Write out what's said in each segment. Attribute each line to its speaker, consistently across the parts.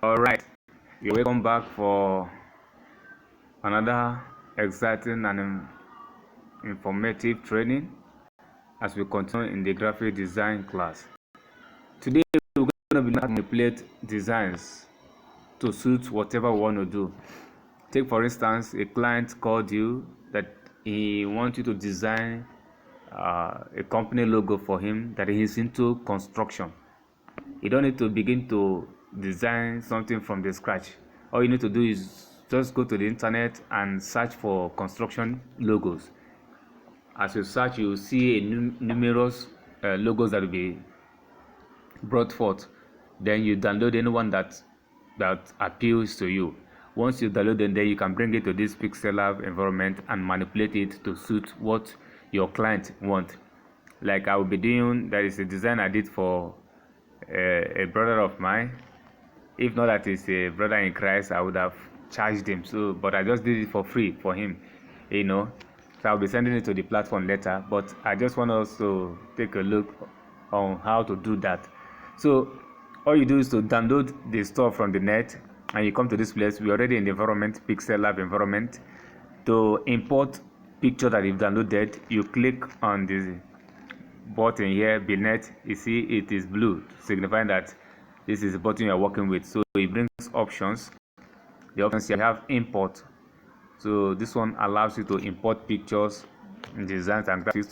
Speaker 1: All right, you're welcome back for another exciting and informative training as we continue in the graphic design class. Today we're going to be manipulate designs to suit whatever we want to do. Take for instance, a client called you that he wants you to design a company logo for him that he's into construction. You don't need to begin to design something from the scratch. All you need to do is just go to the internet and search for construction logos. As you search, you will see numerous logos that will be brought forth. Then you download anyone that appeals to you. Once you download them, then you can bring it to this Pixel Lab environment and manipulate it to suit what your client wants. Like I will be doing, that is a design I did for a brother of mine. If not that he's a brother in Christ, I would have charged him. So, but I just did it for free for him, So I'll be sending it to the platform later. But I just want us to take a look on how to do that. So all you do is to download the stuff from the net, and you come to this place. We're already in the environment, Pixel Lab environment. To import picture that you've downloaded, you click on the button here beneath. You see it is blue, signifying that this is the button you are working with. So it brings options. The options you have import. So this one allows you to import pictures, designs, and graphics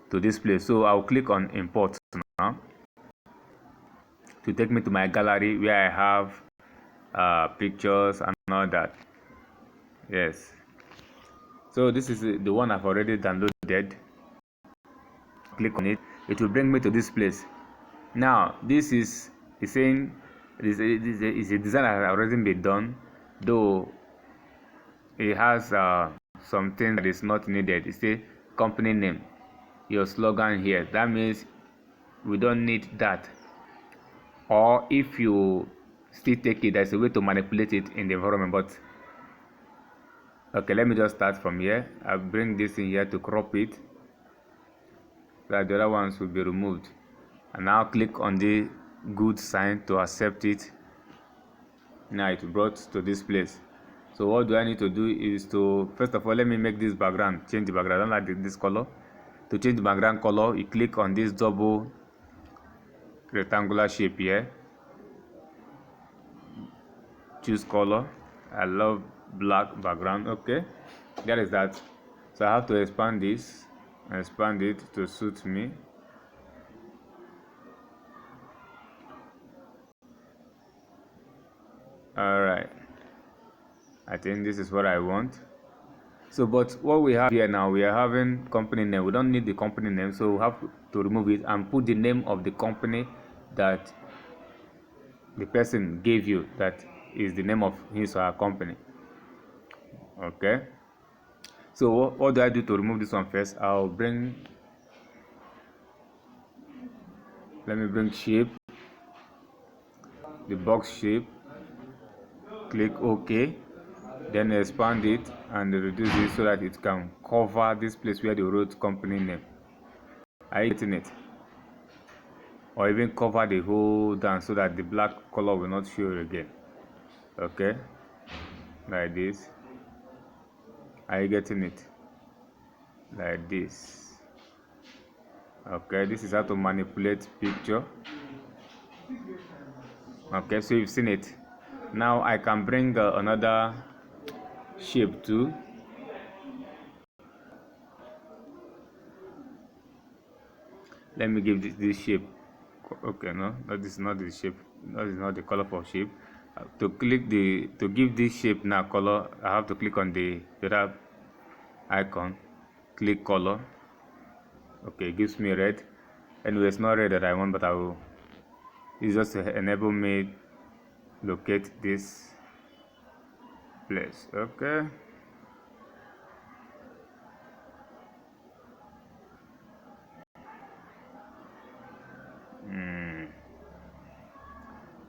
Speaker 1: to this place. So I'll click on import now to take me to my gallery where I have pictures and all that. Yes. So this is the one I've already downloaded. Click on it. It will bring me to this place. Now this is saying this is a design that has already been done, though it has something that is not needed. It's a company name, your slogan here. That means we don't need that. Or if you still take it, there's a way to manipulate it in the environment. But okay, let me just start from here. I'll bring this in here to crop it so that the other ones will be removed. And now click on the good sign to accept it. Now it brought to this place. So what do I need to do is to, first of all, let me make this background, change the background. I don't like this color. To change the background color, you click on this double rectangular shape here. Choose color. I love black background. Okay, that is that. So I have to expand this, expand it to suit me. All right, I think this is what I want. So but what we have here now, we are having company name. We don't need the company name, so we have to remove it and put the name of the company that the person gave you, that is the name of his or her company. Okay, so what do I do to remove this one? First I'll bring, let me bring shape, the box shape, click OK, then expand it and reduce it so that it can cover this place where they wrote company name. Are you getting it? Or even cover the whole down so that the black color will not show again. Okay, like this. Are you getting it? Like this. Okay, this is how to manipulate picture. Okay, so you've seen it. Now I can bring another shape too. Let me give this shape. Okay, no, that is not the shape. That is not the color for shape. To give this shape now color, I have to click on the other icon, click color. Okay, it gives me red. Anyway, it's not red that I want, but I will. It's just to enable me locate this place. Okay.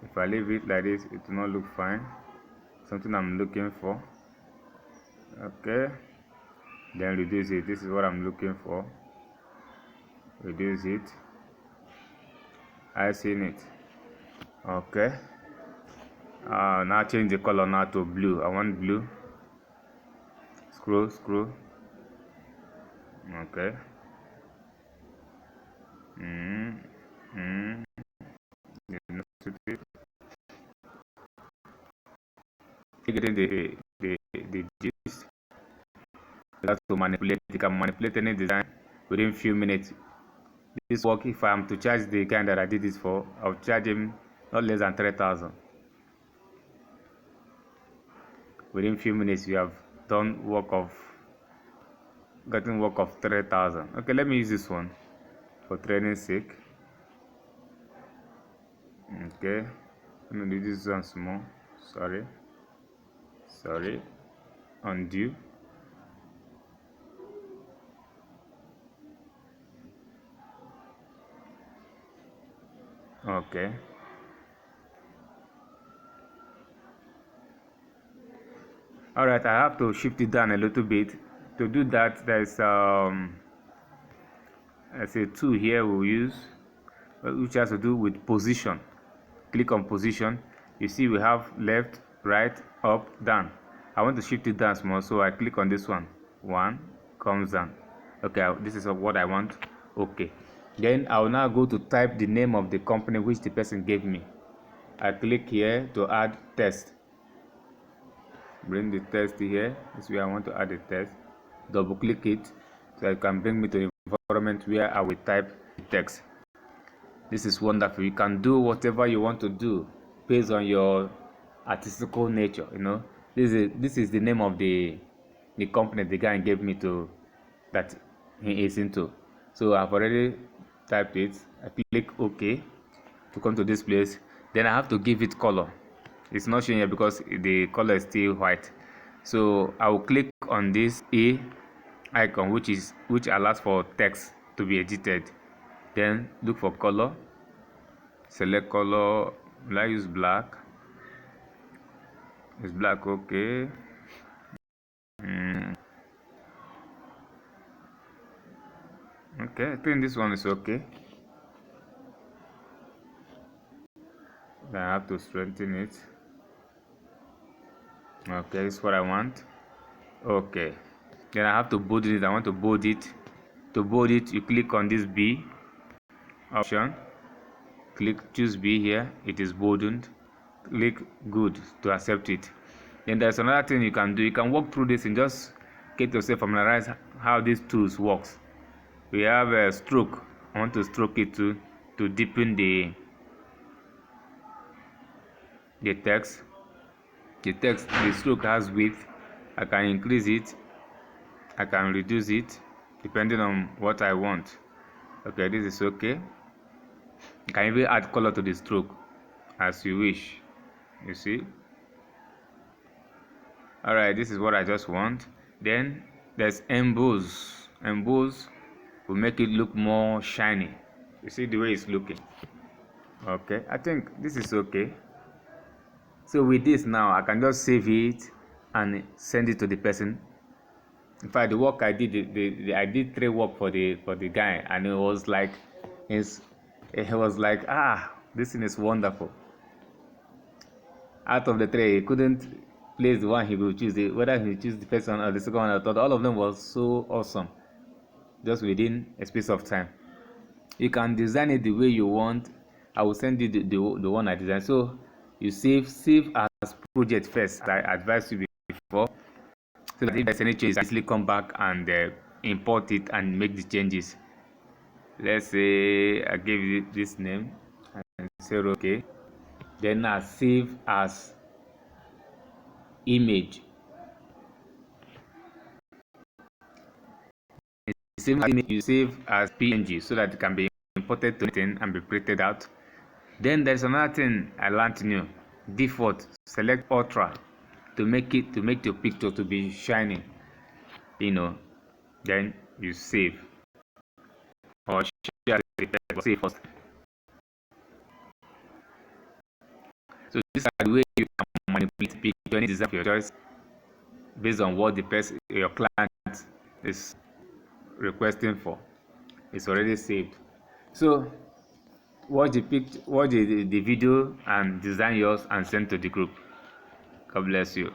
Speaker 1: If I leave it like this, it will not look fine. Something I'm looking for. Okay, then reduce it. This is what I'm looking for. Reduce it. I seen it. Okay, Now change the color now to blue. I want blue. Scroll. Okay. Getting the gist. You have to manipulate. You can manipulate any design within few minutes. This work, if I am to charge the guy that I did this for, I'll charge him not less than 3,000. Within few minutes, you have done getting work of 3,000. Okay, let me use this one for training sake. Okay, let me do this one small. Sorry, undo. Okay. All right, I have to shift it down a little bit. To do that, there's a tool here we'll use, which has to do with position. Click on position. You see we have left, right, up, down. I want to shift it down small, so I click on this one. One comes down. Okay, this is what I want. Okay, then I will now go to type the name of the company which the person gave me. I click here to add text. Bring the text here. This is where I want to add the text. Double click it so it can bring me to the environment where I will type the text. This is wonderful. You can do whatever you want to do based on your artistical nature. This is the name of the company the guy gave me to that he is into. So I've already typed it. I click OK to come to this place. Then I have to give it color. It's not showing here because the color is still white. So I will click on this A icon, which allows for text to be edited. Then look for color. Select color. Will I use black? Is black okay? Okay, I think this one is okay. Then I have to strengthen it. Okay, this is what I want. Okay, then I have to bold it. I want to bold it. To bold it, you click on this B option. Choose B here. It is boldened. Click good to accept it. Then there's another thing you can do. You can walk through this and just get yourself familiarize how these tools works. We have a stroke. I want to stroke it to deepen the text. The stroke has width. I can increase it. I can reduce it depending on what I want. Okay, this is okay. You can even add color to the stroke as you wish. You see. All right, this is what I just want. Then there's emboss. Emboss will make it look more shiny. You see the way it's looking. Okay, I think this is okay. So with this now, I can just save it and send it to the person. In fact, the work I did, I did 3 work for the guy, and it was like, this thing is wonderful. Out of the 3, he couldn't place the one he will choose. Whether he choose the first one or the second one or third, all of them was so awesome, just within a space of time. You can design it the way you want. I will send you the one I designed. So you save as project first. I advised you before, so that if there's any change, you can easily come back and import it and make the changes. Let's say I give it this name and say okay. Then I save as image. The same image you save as PNG so that it can be imported to anything and be printed out. Then there's another thing I learned new. Default. Select ultra to make your picture to be shining. Then you save or share the save first. So this is the way you can manipulate picture any design of your choice based on what your client is requesting for. It's already saved. So watch the video and design yours and send to the group. God bless you.